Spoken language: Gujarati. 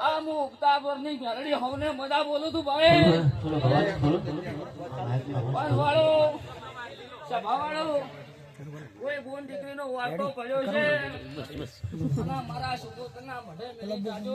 આ હું ઉગતા પરની ઘરડી હોને મજા બોલું તું ભાઈ વાળો સભા વાળો કોઈ બોન દીકરીનો વાટો પડ્યો છે મારા સુગોતના મઢે મેલી જાજો